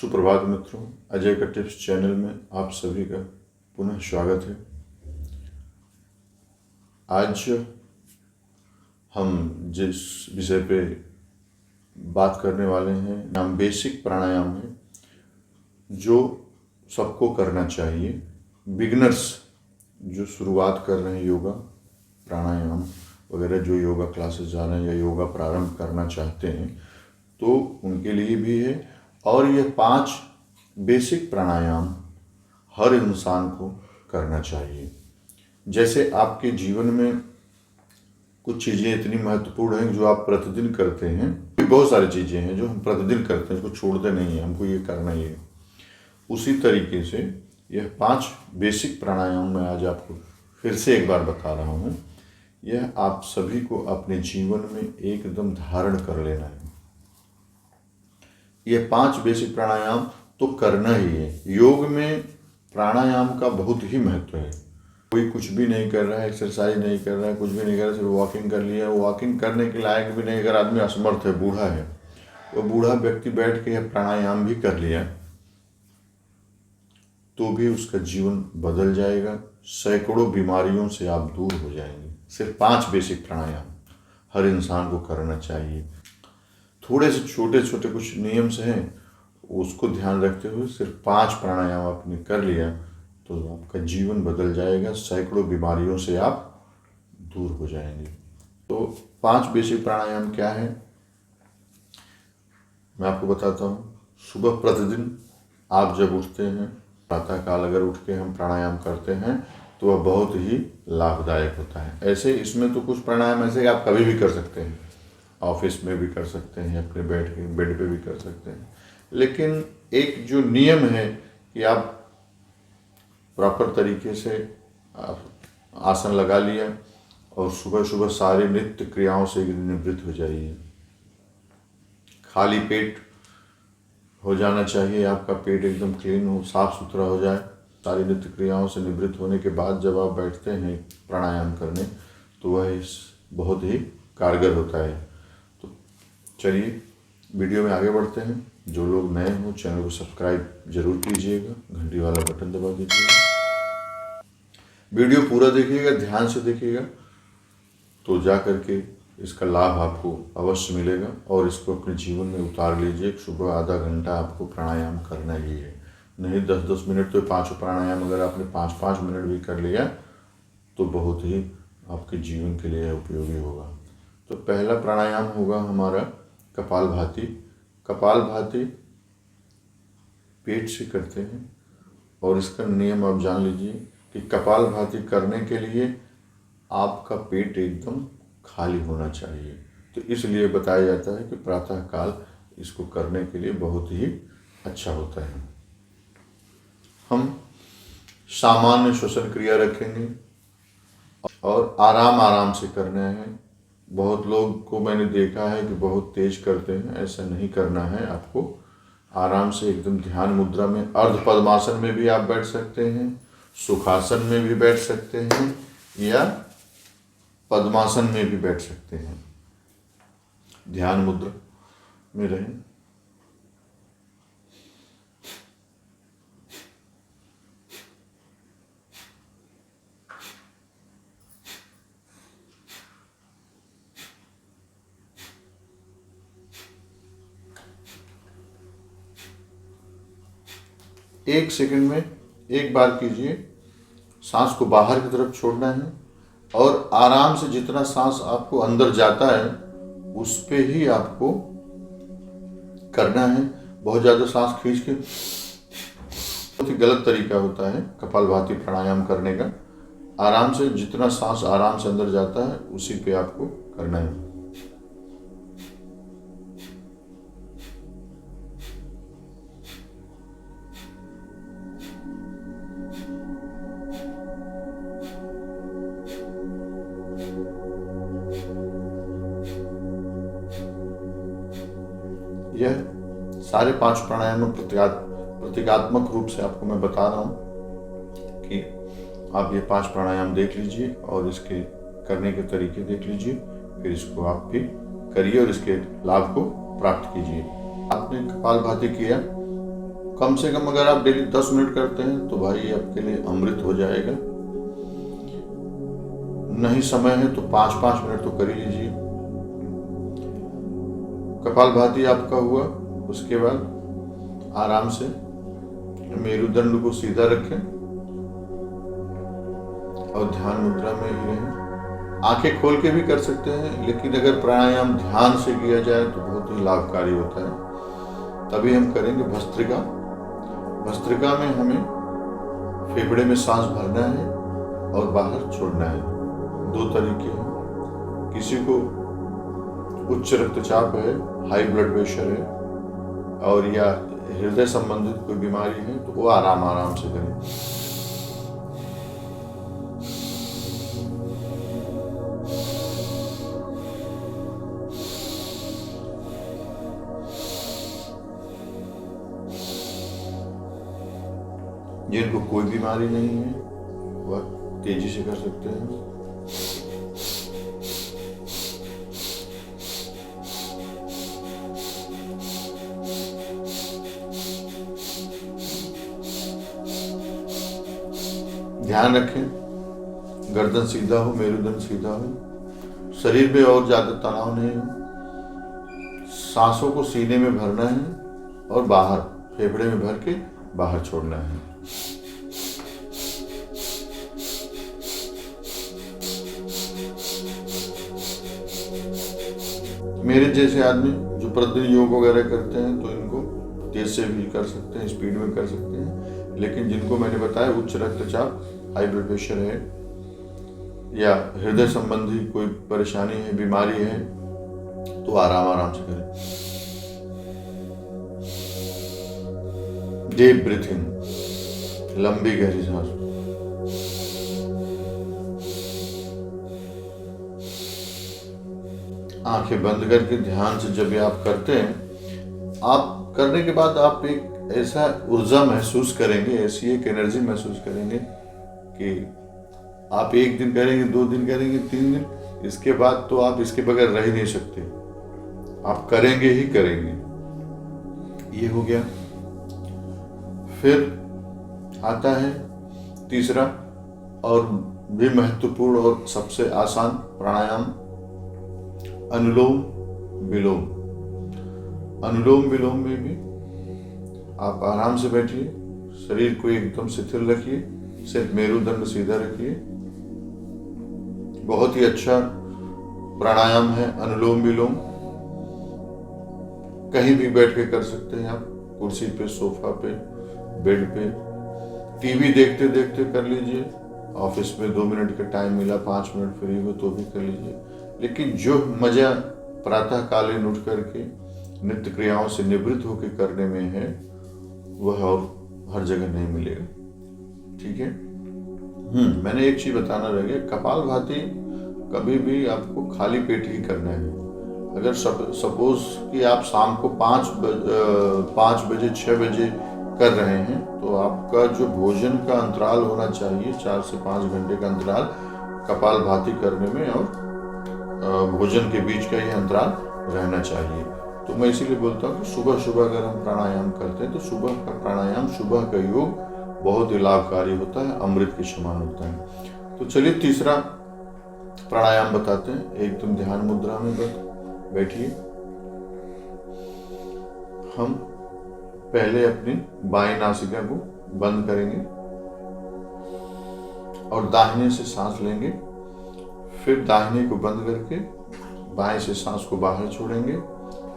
सुप्रभात मित्रों, अजय का टिप्स चैनल में आप सभी का पुनः स्वागत है। आज हम जिस विषय पे बात करने वाले हैं नाम बेसिक प्राणायाम है, जो सबको करना चाहिए। बिगिनर्स जो शुरुआत कर रहे हैं योगा प्राणायाम वगैरह, जो योगा क्लासेस जा रहे हैं या योगा प्रारंभ करना चाहते हैं, तो उनके लिए भी है। और ये 5 बेसिक प्राणायाम हर इंसान को करना चाहिए। जैसे आपके जीवन में कुछ चीज़ें इतनी महत्वपूर्ण हैं जो आप प्रतिदिन करते हैं, बहुत सारी चीज़ें हैं जो हम प्रतिदिन करते हैं, इसको छोड़ते नहीं हैं, हमको ये करना ही है। उसी तरीके से यह 5 बेसिक प्राणायाम मैं आज आपको फिर से एक बार बता रहा हूँ। यह आप सभी को अपने जीवन में एकदम धारण कर लेना है। ये 5 बेसिक प्राणायाम तो करना ही है। योग में प्राणायाम का बहुत ही महत्व है। कोई कुछ भी नहीं कर रहा है, एक्सरसाइज नहीं कर रहा है, कुछ भी नहीं कर रहा है, सिर्फ वॉकिंग कर लिया, वॉकिंग करने के लायक भी नहीं। अगर आदमी असमर्थ है, बूढ़ा है, वो बूढ़ा व्यक्ति बैठ के प्राणायाम भी कर लिया तो भी उसका जीवन बदल जाएगा। सैकड़ों बीमारियों से आप दूर हो जाएंगे। सिर्फ 5 बेसिक प्राणायाम हर इंसान को करना चाहिए। थोड़े से छोटे छोटे कुछ नियम्स हैं, उसको ध्यान रखते हुए सिर्फ 5 प्राणायाम आपने कर लिया तो आपका जीवन बदल जाएगा। सैकड़ों बीमारियों से आप दूर हो जाएंगे। तो 5 बेसिक प्राणायाम क्या है मैं आपको बताता हूँ। सुबह प्रतिदिन आप जब उठते हैं, प्रातःकाल अगर उठ के हम प्राणायाम करते हैं तो वह बहुत ही लाभदायक होता है। ऐसे इसमें तो कुछ प्राणायाम ऐसे आप कभी भी कर सकते हैं, ऑफिस में भी कर सकते हैं, अपने बेड पे भी कर सकते हैं। लेकिन एक जो नियम है कि आप प्रॉपर तरीके से आसन लगा लिया और सुबह सुबह सारी नित्य क्रियाओं से निवृत्त हो जाइए। खाली पेट हो जाना चाहिए, आपका पेट एकदम क्लीन हो, साफ सुथरा हो जाए। सारी नित्य क्रियाओं से निवृत्त होने के बाद जब आप बैठते हैं प्राणायाम करने तो वह बहुत ही कारगर होता है। तो चलिए वीडियो में आगे बढ़ते हैं। जो लोग नए हो चैनल को सब्सक्राइब जरूर कीजिएगा, घंटी वाला बटन दबा दीजिएगा। वीडियो पूरा देखिएगा, ध्यान से देखिएगा, तो जा करके इसका लाभ आपको अवश्य मिलेगा और इसको अपने जीवन में उतार लीजिए। सुबह आधा घंटा आपको प्राणायाम करना ही है, नहीं 10-10 मिनट। तो 5 प्राणायाम अगर आपने 5-5 मिनट भी कर लिया तो बहुत ही आपके जीवन के लिए उपयोगी होगा। तो पहला प्राणायाम होगा हमारा कपालभाति। कपालभाति पेट से करते हैं और इसका नियम आप जान लीजिए कि कपालभाति करने के लिए आपका पेट एकदम खाली होना चाहिए। तो इसलिए बताया जाता है कि प्रातःकाल इसको करने के लिए बहुत ही अच्छा होता है। हम सामान्य श्वसन क्रिया रखेंगे और आराम आराम से करना है। बहुत लोग को मैंने देखा है कि बहुत तेज करते हैं, ऐसा नहीं करना है। आपको आराम से एकदम ध्यान मुद्रा में, अर्ध पद्मासन में भी आप बैठ सकते हैं, सुखासन में भी बैठ सकते हैं या पद्मासन में भी बैठ सकते हैं। ध्यान मुद्रा में रहें। एक सेकंड में एक बार कीजिए। सांस को बाहर की तरफ छोड़ना है और आराम से जितना सांस आपको अंदर जाता है उस पे ही आपको करना है। बहुत ज़्यादा सांस खींच के बहुत ही गलत तरीका होता है कपालभाति प्राणायाम करने का। आराम से जितना सांस आराम से अंदर जाता है उसी पे आपको करना है। यह सारे 5 प्राणायाम प्रतीकात्मक रूप से आपको मैं बता रहा हूँ कि आप ये 5 प्राणायाम देख लीजिए और इसके करने के तरीके देख लीजिए, फिर इसको आप भी करिए और इसके लाभ को प्राप्त कीजिए। आपने कपालभाति किया कम से कम अगर आप डेली 10 मिनट करते हैं तो भाई आपके लिए अमृत हो जाएगा। नहीं समय है तो 5-5 मिनट तो कर ही लीजिए। कपालभाति आपका हुआ, उसके बाद आराम से मेरुदंड को सीधा रखें और ध्यान मुद्रा में ही रहें। आंखें खोल के भी कर सकते हैं, लेकिन अगर प्राणायाम ध्यान से किया जाए तो बहुत ही लाभकारी होता है। तभी हम करेंगे भस्त्रिका। भस्त्रिका में हमें फेफड़े में सांस भरना है और बाहर छोड़ना है। 2 तरीके हैं। किसी को उच्च रक्तचाप है, हाई ब्लड प्रेशर है, और या हृदय संबंधित कोई बीमारी है, तो वो आराम से करें। जिनको कोई बीमारी नहीं है वह तेजी से कर सकते हैं। ध्यान रखें गर्दन सीधा हो, मेरुदंड सीधा हो, शरीर में और ज्यादा तनाव नहीं हो। सांसों को सीने में भरना है और बाहर फेफड़े में भर के बाहर छोड़ना है। मेरे जैसे आदमी जो प्रतिदिन योग वगैरह करते हैं तो इनको तेज से भी कर सकते हैं, स्पीड में कर सकते हैं। लेकिन जिनको मैंने बताया उच्च रक्तचाप, हाई ब्लड प्रेशर है या हृदय संबंधी कोई परेशानी है, बीमारी है, तो आराम से करें। डीप ब्रीथिंग, लंबी गहरी सांस। आंखें बंद करके ध्यान से जब आप करते हैं, आप करने के बाद आप एक ऐसा ऊर्जा महसूस करेंगे, ऐसी एक एनर्जी महसूस करेंगे कि आप 1 दिन करेंगे, 2 दिन करेंगे, 3 दिन, इसके बाद तो आप इसके बगैर रह ही नहीं सकते। आप करेंगे ही करेंगे। ये हो गया। फिर आता है तीसरा और भी महत्वपूर्ण और सबसे आसान प्राणायाम, अनुलोम विलोम। अनुलोम विलोम में भी आप आराम से बैठिए, शरीर को एकदम शिथिल रखिए, सिर्फ मेरुदंड सीधा रखिए। बहुत ही अच्छा प्राणायाम है अनुलोम विलोम। कहीं भी बैठ के कर सकते हैं आप, कुर्सी पे, सोफा पे, बेड पे, टीवी देखते देखते कर लीजिए। ऑफिस में 2 मिनट का टाइम मिला, 5 मिनट फ्री हो तो भी कर लीजिए। लेकिन जो मजा प्रातः कालीन उठ करके नित्य क्रियाओं से निवृत्त होकर करने में है, वह और हर जगह नहीं मिलेगा। ठीक है। मैंने एक चीज बताना रह गया, कपालभाति कभी भी आपको खाली पेट ही करना है। अगर सपोज कि आप शाम को 5 बजे 6 बजे कर रहे हैं, तो आपका जो भोजन का अंतराल होना चाहिए 4 से 5 घंटे का अंतराल कपालभाति करने में, और भोजन के बीच का ये अंतराल रहना चाहिए। तो मैं इसीलिए बोलता हूँ कि सुबह अगर हम प्राणायाम करते हैं तो सुबह का प्राणायाम, सुबह का योग बहुत ही लाभकारी होता है, अमृत के समान होता है। तो चलिए तीसरा प्राणायाम बताते हैं। एकदम ध्यान मुद्रा में बैठिए। हम पहले अपनी बाएं नासिका को बंद करेंगे और दाहिने से सांस लेंगे, फिर दाहिने को बंद करके बाएं से सांस को बाहर छोड़ेंगे।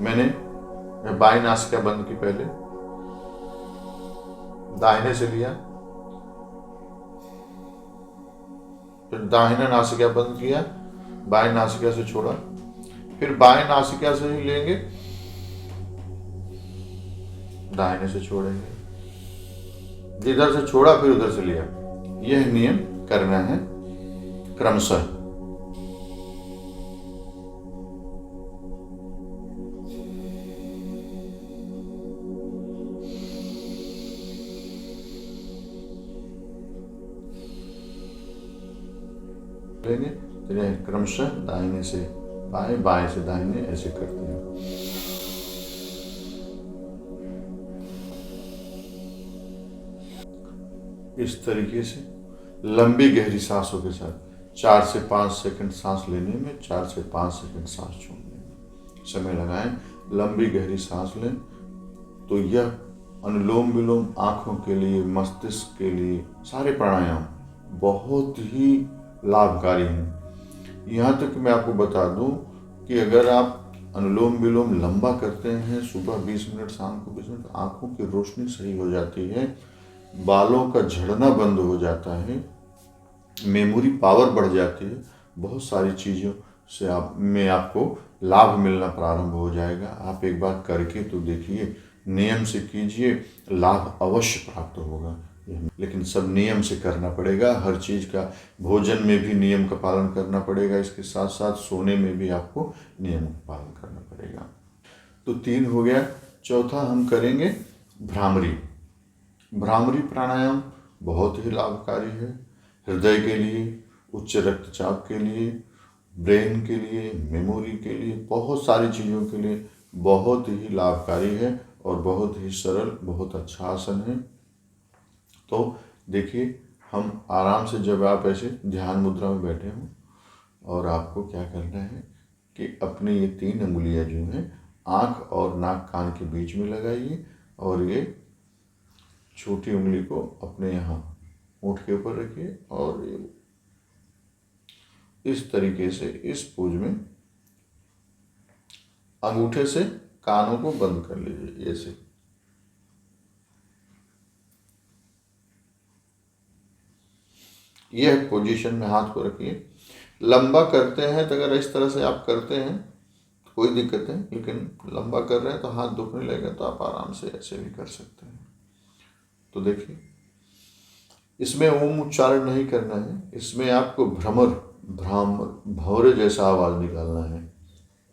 मैं बाएं नासिका बंद की, पहले दाहिने से लिया, फिर दाहिना नासिका बंद किया, बाएं नासिका से छोड़ा, फिर बाएं नासिका से ही लेंगे, दाहिने से छोड़ेंगे, जिधर से छोड़ा फिर उधर से लिया। यह नियम करना है क्रमशः। लेंगे क्रमशः, दाहिने से बाएं, बाएं से दाहिने, ऐसे करते हैं। इस तरीके से लंबी गहरी सांसों के साथ 4 से 5 सेकंड सांस लेने में, 4 से 5 सेकंड सांस छोड़ने में समय लगाएं। लंबी गहरी सांस लें तो यह अनुलोम विलोम आँखों के लिए, मस्तिष्क के लिए, सारे प्राणायाम बहुत ही लाभकारी हैं। यहाँ तक मैं आपको बता दूं कि अगर आप अनुलोम विलोम लंबा करते हैं, सुबह 20 मिनट, शाम को 20 मिनट, आँखों की रोशनी सही हो जाती है, बालों का झड़ना बंद हो जाता है, मेमोरी पावर बढ़ जाती है, बहुत सारी चीज़ों से आपको लाभ मिलना प्रारंभ हो जाएगा। आप एक बार करके तो देखिए, नियम से कीजिए, लाभ अवश्य प्राप्त होगा। लेकिन सब नियम से करना पड़ेगा, हर चीज़ का, भोजन में भी नियम का पालन करना पड़ेगा, इसके साथ साथ सोने में भी आपको नियम का पालन करना पड़ेगा। तो 3 हो गया। चौथा हम करेंगे भ्रामरी। भ्रामरी प्राणायाम बहुत ही लाभकारी है, हृदय के लिए, उच्च रक्तचाप के लिए, ब्रेन के लिए, मेमोरी के लिए, बहुत सारी चीज़ों के लिए बहुत ही लाभकारी है और बहुत ही सरल, बहुत अच्छा आसन है। तो देखिए, हम आराम से, जब आप ऐसे ध्यान मुद्रा में बैठे हों और आपको क्या करना है कि अपने ये 3 अंगुलियां जो हैं आँख और नाक कान के बीच में लगाइए और ये छोटी उंगली को अपने यहाँ होंठ के ऊपर रखिए और इस तरीके से इस पोज में अंगूठे से कानों को बंद कर लीजिए। ऐसे यह पोजीशन में हाथ को रखिए। लंबा करते हैं तो अगर इस तरह से आप करते हैं तो कोई दिक्कत नहीं, लेकिन लंबा कर रहे हैं तो हाथ दुखने लगेगा, तो आप आराम से ऐसे भी कर सकते हैं। तो देखिए, इसमें ओम उच्चारण नहीं करना है, इसमें आपको भौरे जैसा आवाज निकालना है।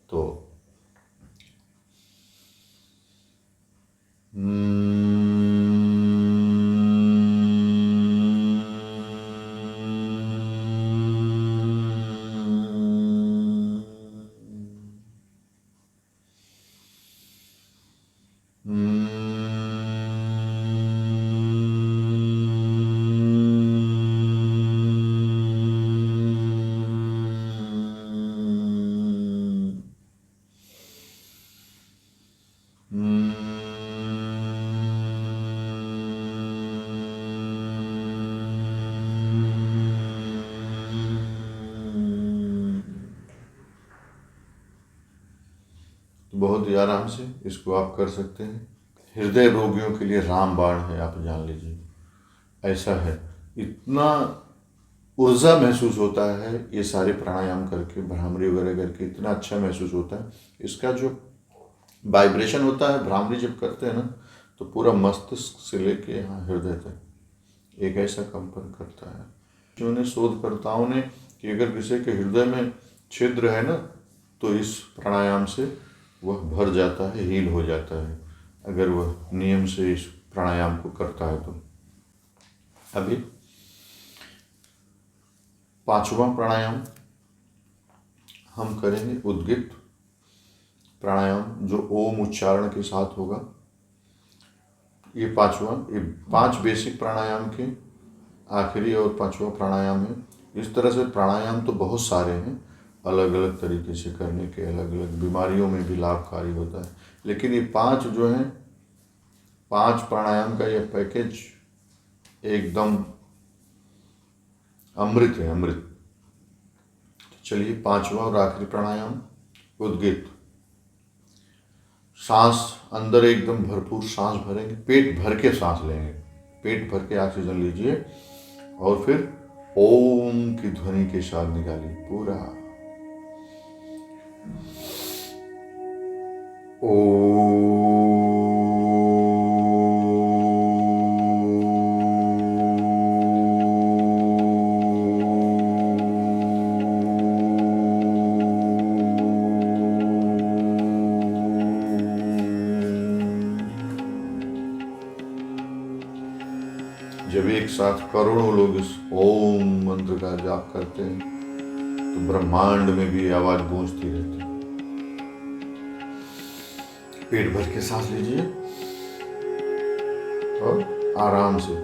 तो बहुत ही आराम से इसको आप कर सकते हैं। हृदय रोगियों के लिए रामबाण है, आप जान लीजिए, ऐसा है। इतना ऊर्जा महसूस होता है ये सारे प्राणायाम करके, भ्रामरी वगैरह करके, इतना अच्छा महसूस होता है। इसका जो वाइब्रेशन होता है भ्रामरी जब करते हैं ना, तो पूरा मस्तिष्क से लेके यहाँ हृदय तक एक ऐसा कंपन करता है। जिन्होंने, शोधकर्ताओं ने, कि अगर किसी के हृदय में छिद्र है ना, तो इस प्राणायाम से वह भर जाता है, हील हो जाता है, अगर वह नियम से इस प्राणायाम को करता है तो। अभी 5वां प्राणायाम हम करेंगे उद्गित प्राणायाम, जो ओम उच्चारण के साथ होगा। ये 5 बेसिक प्राणायाम के आखिरी और 5वां प्राणायाम है। इस तरह से प्राणायाम तो बहुत सारे हैं, अलग अलग तरीके से करने के, अलग अलग बीमारियों में भी लाभकारी होता है, लेकिन ये 5 जो हैं, 5 प्राणायाम का यह पैकेज एकदम अमृत है, अमृत। चलिए, 5वां और आखिरी प्राणायाम उद्गित। सांस अंदर एकदम भरपूर सांस भरेंगे, पेट भर के सांस लेंगे, पेट भर के ऑक्सीजन लीजिए और फिर ओम की ध्वनि के साथ निकालिए पूरा ओ। जब एक साथ करोड़ों लोग इस ओम मंत्र का जाप करते हैं तो ब्रह्मांड में भी आवाज गूंजती रहती है। पेट भर के सांस लीजिए और आराम से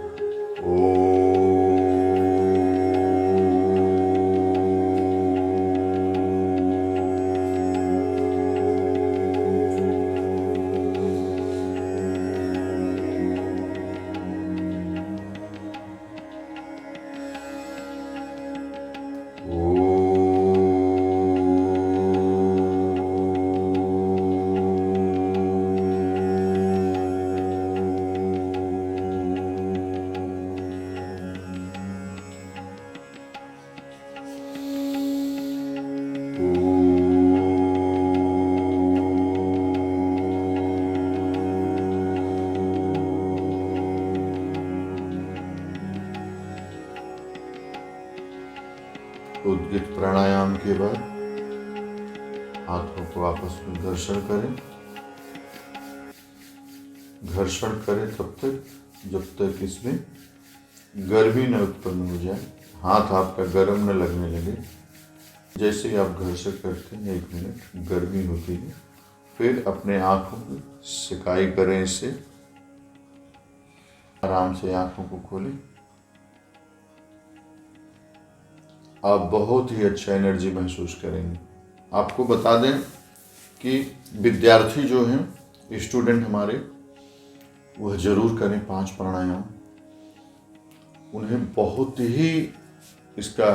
उद्गित प्राणायाम के बाद हाथों को आपस में घर्षण करें। घर्षण करें तब तक जब तक इसमें गर्मी न उत्पन्न हो जाए, हाथ आपका गर्म न लगने लगे। जैसे ही आप घर्षण करते हैं 1 मिनट गर्मी होती है, फिर अपने आँखों की सिकाई करें। इससे आराम से आँखों को खोलें। आप बहुत ही अच्छा एनर्जी महसूस करेंगे। आपको बता दें कि विद्यार्थी जो हैं, स्टूडेंट हमारे, वह जरूर करें 5 प्राणायाम। उन्हें बहुत ही इसका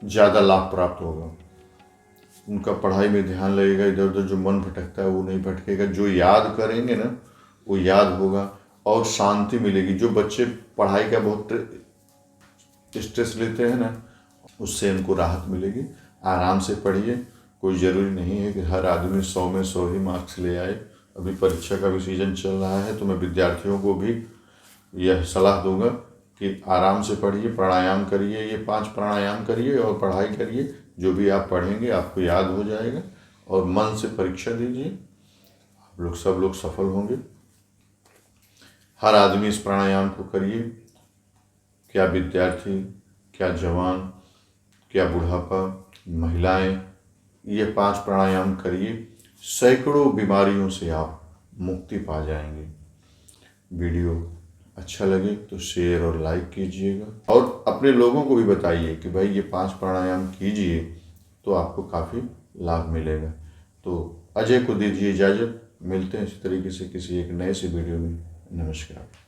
ज़्यादा लाभ प्राप्त होगा। उनका पढ़ाई में ध्यान लगेगा, इधर उधर जो मन भटकता है वो नहीं भटकेगा। जो याद करेंगे ना वो याद होगा और शांति मिलेगी। जो बच्चे पढ़ाई का बहुत स्ट्रेस लेते हैं ना, उससे इनको राहत मिलेगी। आराम से पढ़िए। कोई ज़रूरी नहीं है कि हर आदमी 100 में 100 ही मार्क्स ले आए। अभी परीक्षा का भी सीजन चल रहा है, तो मैं विद्यार्थियों को भी यह सलाह दूंगा कि आराम से पढ़िए, प्राणायाम करिए। ये 5 प्राणायाम करिए और पढ़ाई करिए। जो भी आप पढ़ेंगे आपको याद हो जाएगा और मन से परीक्षा दीजिए। आप सब लोग सफल होंगे। हर आदमी इस प्राणायाम को करिए। क्या विद्यार्थी, क्या जवान, क्या बुढ़ापा, महिलाएं, ये 5 प्राणायाम करिए। सैकड़ों बीमारियों से आप मुक्ति पा जाएंगे। वीडियो अच्छा लगे तो शेयर और लाइक कीजिएगा और अपने लोगों को भी बताइए कि भाई ये 5 प्राणायाम कीजिए तो आपको काफ़ी लाभ मिलेगा। तो अजय को दीजिए इजाज़त। मिलते हैं इसी तरीके से किसी एक नए से वीडियो में। नमस्कार।